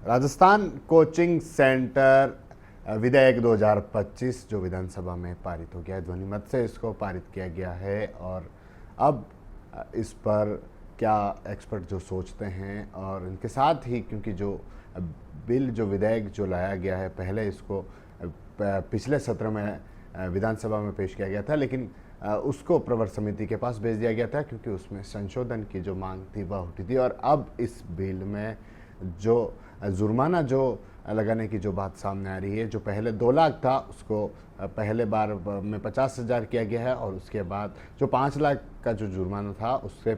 Rajasthan coaching centre विधेयक 2025 जो विधानसभा में पारित हो गया है, ध्वनि मत से इसको पारित किया गया है। और अब इस पर क्या एक्सपर्ट जो सोचते हैं, और इनके साथ ही क्योंकि जो बिल जो विधेयक जो लाया गया है, पहले इसको पिछले सत्र में विधानसभा में पेश किया गया था, लेकिन उसको प्रवर समिति के पास भेज दिया गया था क्योंकि उसमें संशोधन की जो मांग थी वह उठी थी। और अब इस बिल में जो जुर्माना जो लगाने की जो बात सामने आ रही है, जो पहले 2 लाख था उसको पहले बार में 50,000 किया गया है, और उसके बाद जो 5 लाख का जो जुर्माना था उससे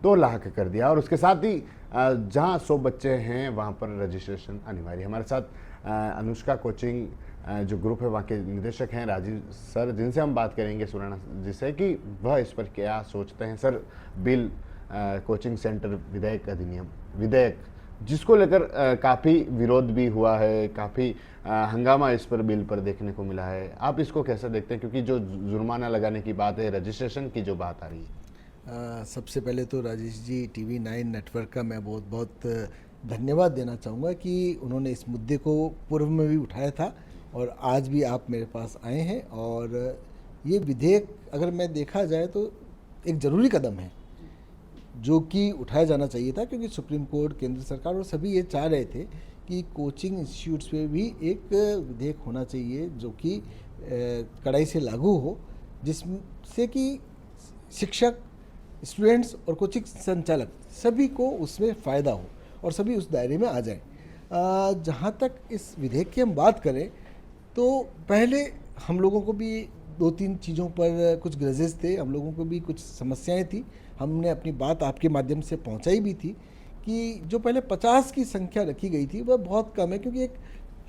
2 लाख कर दिया। और उसके साथ ही जहां 100 बच्चे हैं वहां पर रजिस्ट्रेशन अनिवार्य। हमारे साथ अनुष्का कोचिंग जो ग्रुप है वहाँ के निदेशक हैं राजीव सर, जिनसे हम बात करेंगे सुराना जिसे कि वह इस पर क्या सोचते हैं। सर, बिल कोचिंग सेंटर विधेयक जिसको लेकर काफ़ी विरोध भी हुआ है, काफ़ी हंगामा इस पर बिल पर देखने को मिला है, आप इसको कैसे देखते हैं? क्योंकि जो जुर्माना लगाने की बात है, रजिस्ट्रेशन की जो बात आ रही है। सबसे पहले तो राजेश जी TV9 नेटवर्क का मैं बहुत बहुत धन्यवाद देना चाहूँगा कि उन्होंने इस मुद्दे को पूर्व में भी उठाया था और आज भी आप मेरे पास आए हैं। और ये विधेयक अगर मैं देखा जाए तो एक ज़रूरी कदम है जो कि उठाया जाना चाहिए था, क्योंकि सुप्रीम कोर्ट, केंद्र सरकार और सभी ये चाह रहे थे कि कोचिंग इंस्टीट्यूट्स पे भी एक विधेयक होना चाहिए जो कि कड़ाई से लागू हो, जिससे कि शिक्षक, स्टूडेंट्स और कोचिंग संचालक सभी को उसमें फ़ायदा हो और सभी उस दायरे में आ जाएं। जहाँ तक इस विधेयक की हम बात करें तो पहले हम लोगों को भी 2-3 चीज़ों पर कुछ ग्रजेस थे, हम लोगों को भी कुछ समस्याएं थी। हमने अपनी बात आपके माध्यम से पहुंचाई भी थी कि जो पहले 50 की संख्या रखी गई थी वह बहुत कम है, क्योंकि एक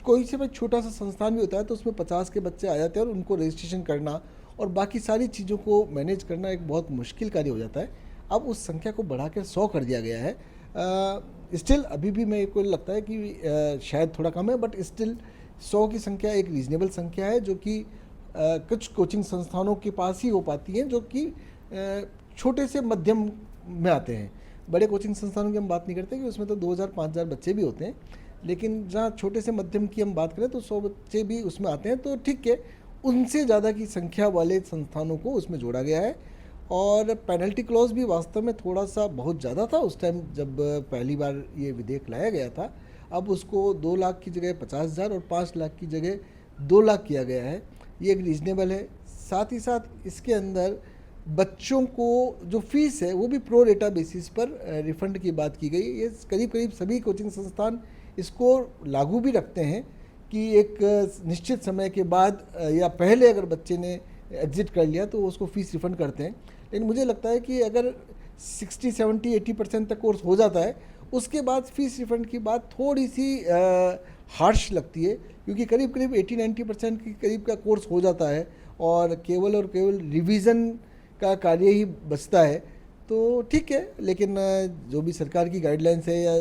कोई से छोटा सा संस्थान भी होता है तो उसमें 50 के बच्चे आ जाते हैं और उनको रजिस्ट्रेशन करना और बाकी सारी चीज़ों को मैनेज करना एक बहुत मुश्किल कार्य हो जाता है। अब उस संख्या को बढ़ाकर 100 कर दिया गया है। स्टिल अभी भी मेरे को लगता है कि शायद थोड़ा कम है, बट स्टिल 100 की संख्या एक रीजनेबल संख्या है जो कि कुछ कोचिंग संस्थानों के पास ही हो पाती हैं जो कि छोटे से मध्यम में आते हैं। बड़े कोचिंग संस्थानों की हम बात नहीं करते कि उसमें तो 2,000-5,000 बच्चे भी होते हैं, लेकिन जहाँ छोटे से मध्यम की हम बात करें तो 100 बच्चे भी उसमें आते हैं। तो ठीक है, उनसे ज़्यादा की संख्या वाले संस्थानों को उसमें जोड़ा गया है। और पेनल्टी क्लॉज भी वास्तव में थोड़ा सा बहुत ज़्यादा था उस टाइम जब पहली बार ये विधेयक लाया गया था। अब उसको 2 लाख की जगह 50,000 और 5 लाख की जगह 2 लाख किया गया है। ये एक रीजनेबल है। साथ ही साथ इसके अंदर बच्चों को जो फीस है वो भी प्रो रेटा बेसिस पर रिफंड की बात की गई। ये करीब करीब सभी कोचिंग संस्थान इसको लागू भी रखते हैं कि एक निश्चित समय के बाद या पहले अगर बच्चे ने एग्जिट कर लिया तो उसको फीस रिफंड करते हैं। लेकिन मुझे लगता है कि अगर 60, 70, 80% तक कोर्स हो जाता है उसके बाद फीस रिफंड की बात थोड़ी सी हार्श लगती है, क्योंकि करीब करीब 80-90% के करीब का कोर्स हो जाता है और केवल रिवीजन का कार्य ही बचता है। तो ठीक है, लेकिन जो भी सरकार की गाइडलाइंस है या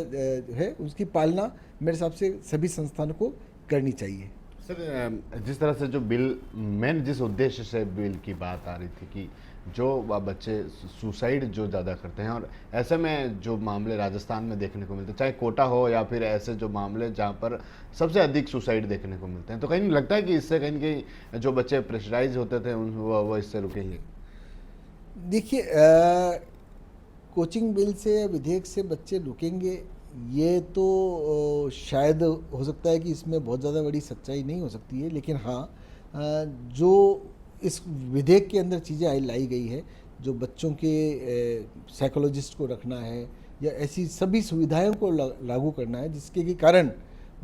है उसकी पालना मेरे हिसाब से सभी संस्थानों को करनी चाहिए। सर, जिस तरह से जो बिल मेन जिस उद्देश्य से बिल की बात आ रही थी कि जो बच्चे सुसाइड जो ज़्यादा करते हैं, और ऐसे में जो मामले राजस्थान में देखने को मिलते हैं, चाहे कोटा हो या फिर ऐसे जो मामले जहाँ पर सबसे अधिक सुसाइड देखने को मिलते हैं, तो कहीं नहीं लगता है कि इससे कहीं कहीं जो बच्चे प्रेशराइज होते थे वो इससे रुकेंगे? देखिए, कोचिंग बिल से विधेयक से बच्चे रुकेंगे ये तो शायद हो सकता है कि इसमें बहुत ज़्यादा बड़ी सच्चाई नहीं हो सकती है, लेकिन हाँ, जो इस विधेयक के अंदर चीज़ें लाई गई है, जो बच्चों के साइकोलॉजिस्ट को रखना है या ऐसी सभी सुविधाओं को लागू करना है जिसके के कारण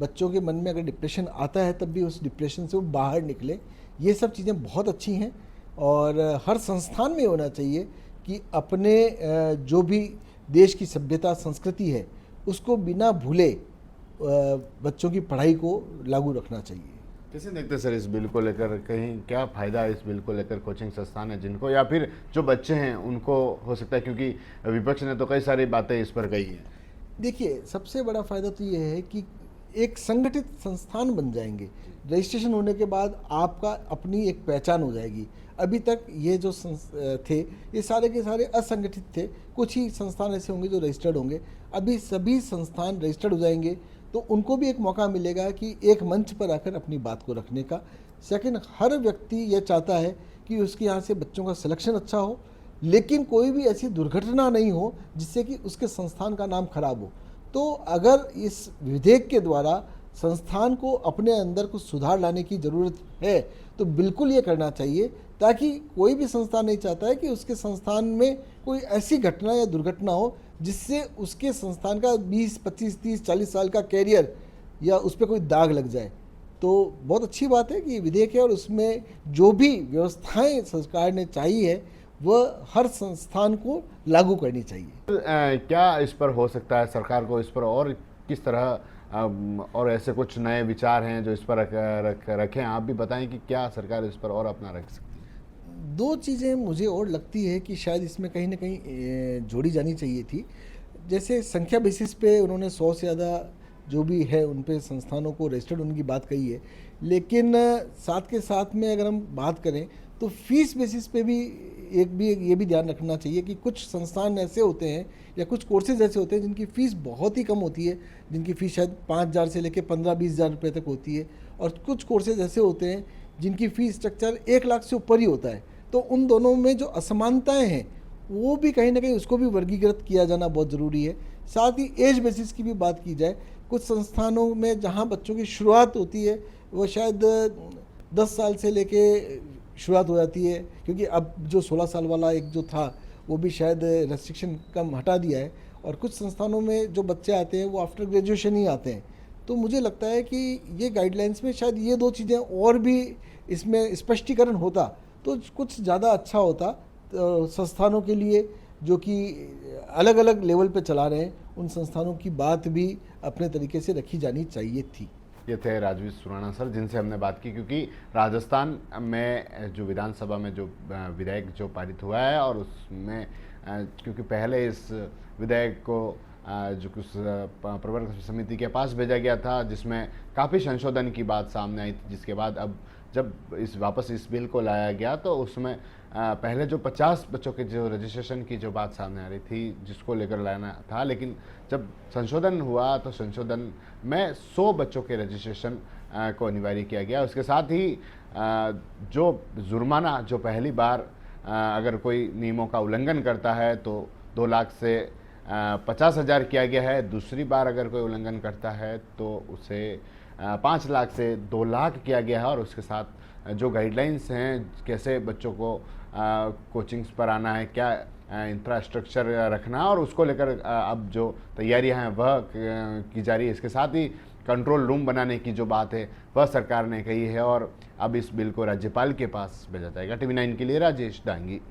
बच्चों के मन में अगर डिप्रेशन आता है तब भी उस डिप्रेशन से वो बाहर निकले, ये सब चीज़ें बहुत अच्छी हैं। और हर संस्थान में होना चाहिए कि अपने जो भी देश की सभ्यता संस्कृति है उसको बिना भूले बच्चों की पढ़ाई को लागू रखना चाहिए। कैसे देखते हैं सर इस बिल को लेकर? कहीं क्या फ़ायदा है इस बिल को लेकर कोचिंग संस्थान है जिनको, या फिर जो बच्चे हैं उनको हो सकता है? क्योंकि विपक्ष ने तो कई सारी बातें इस पर कही हैं। देखिए, सबसे बड़ा फ़ायदा तो ये है कि एक संगठित संस्थान बन जाएंगे। रजिस्ट्रेशन होने के बाद आपका अपनी एक पहचान हो जाएगी। अभी तक ये जो थे ये सारे के सारे असंगठित थे, कुछ ही संस्थान ऐसे होंगे जो रजिस्टर्ड होंगे। अभी सभी संस्थान रजिस्टर्ड हो जाएंगे तो उनको भी एक मौका मिलेगा कि एक मंच पर आकर अपनी बात को रखने का। सेकंड, हर व्यक्ति ये चाहता है कि उसके यहाँ से बच्चों का सिलेक्शन अच्छा हो, लेकिन कोई भी ऐसी दुर्घटना नहीं हो जिससे कि उसके संस्थान का नाम खराब हो। तो अगर इस विधेयक के द्वारा संस्थान को अपने अंदर कुछ सुधार लाने की ज़रूरत है तो बिल्कुल ये करना चाहिए, ताकि कोई भी संस्थान नहीं चाहता है कि उसके संस्थान में कोई ऐसी घटना या दुर्घटना हो जिससे उसके संस्थान का 20, 25, 30, 40 साल का कैरियर या उस पर कोई दाग लग जाए। तो बहुत अच्छी बात है कि ये विधेयक है और उसमें जो भी व्यवस्थाएं सरकार ने चाहिए है वह हर संस्थान को लागू करनी चाहिए। क्या इस पर हो सकता है सरकार को इस पर और किस तरह और ऐसे कुछ नए विचार हैं जो इस पर रखें? आप भी बताएं कि क्या सरकार इस पर और अपना रख सकती है। दो चीज़ें मुझे और लगती है कि शायद इसमें कहीं ना कहीं जोड़ी जानी चाहिए थी। जैसे संख्या बेसिस पे उन्होंने 100 से ज़्यादा जो भी है उन पे संस्थानों को रजिस्टर्ड उनकी बात कही है, लेकिन साथ के साथ में अगर हम बात करें तो फीस बेसिस पे भी ये भी ध्यान रखना चाहिए कि कुछ संस्थान ऐसे होते हैं या कुछ कोर्सेज ऐसे होते हैं जिनकी फ़ीस बहुत ही कम होती है, जिनकी फ़ीस शायद 5,000 से लेकर 15-20 हज़ार रुपये तक होती है, और कुछ कोर्सेज ऐसे होते हैं जिनकी फ़ीस स्ट्रक्चर 1 लाख से ऊपर ही होता है। तो उन दोनों में जो असमानताएँ हैं वो भी कहीं ना कहीं उसको भी वर्गीकृत किया जाना बहुत ज़रूरी है। साथ ही एज बेसिस की भी बात की जाए, कुछ संस्थानों में जहाँ बच्चों की शुरुआत होती है वो शायद 10 साल से लेके शुरुआत हो जाती है, क्योंकि अब जो 16 साल वाला एक जो था वो भी शायद रेस्ट्रिक्शन कम हटा दिया है, और कुछ संस्थानों में जो बच्चे आते हैं वो आफ्टर ग्रेजुएशन ही आते हैं। तो मुझे लगता है कि ये गाइडलाइंस में शायद ये दो चीज़ें और भी इसमें स्पष्टीकरण होता तो कुछ ज़्यादा अच्छा होता। तो संस्थानों के लिए जो कि अलग अलग लेवल पे चला रहे हैं उन संस्थानों की बात भी अपने तरीके से रखी जानी चाहिए थी। ये थे राजवीर सुराणा सर, जिनसे हमने बात की, क्योंकि राजस्थान में जो विधानसभा में जो विधेयक जो पारित हुआ है और उसमें क्योंकि पहले इस विधेयक को जो कुछ प्रवर्तक समिति के पास भेजा गया था जिसमें काफ़ी संशोधन की बात सामने आई थी, जिसके बाद अब जब वापस इस बिल को लाया गया तो उसमें पहले जो 50 बच्चों के जो रजिस्ट्रेशन की जो बात सामने आ रही थी जिसको लेकर लाना था, लेकिन जब संशोधन हुआ तो संशोधन में 100 बच्चों के रजिस्ट्रेशन को अनिवार्य किया गया। उसके साथ ही जो जुर्माना जो पहली बार अगर कोई नियमों का उल्लंघन करता है तो 2 लाख से 50,000 किया गया है। दूसरी बार अगर कोई उल्लंघन करता है तो उसे 5 लाख से 2 लाख किया गया है। और उसके साथ जो गाइडलाइंस हैं कैसे बच्चों को कोचिंग्स पर आना है, क्या इंफ्रास्ट्रक्चर रखना, और उसको लेकर अब जो तैयारियां हैं वह की जा रही है। इसके साथ ही कंट्रोल रूम बनाने की जो बात है वह सरकार ने कही है और अब इस बिल को राज्यपाल के पास भेजा जाएगा। TV9 के लिए राजेश डांगी।